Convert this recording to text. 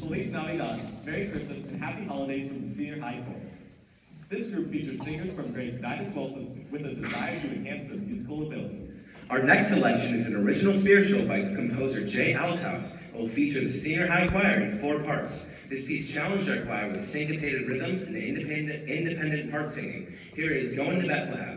Feliz Navidad, Merry Christmas, and Happy Holidays from the Senior High Chorus. This group features singers from grades 9 to 12 with a desire to enhance their musical abilities. Our next selection is an original spiritual by composer Jay Althouse and will feature the Senior High Choir in 4 parts. This piece challenged our choir with syncopated rhythms and independent part singing. Here is Going to Bethlehem.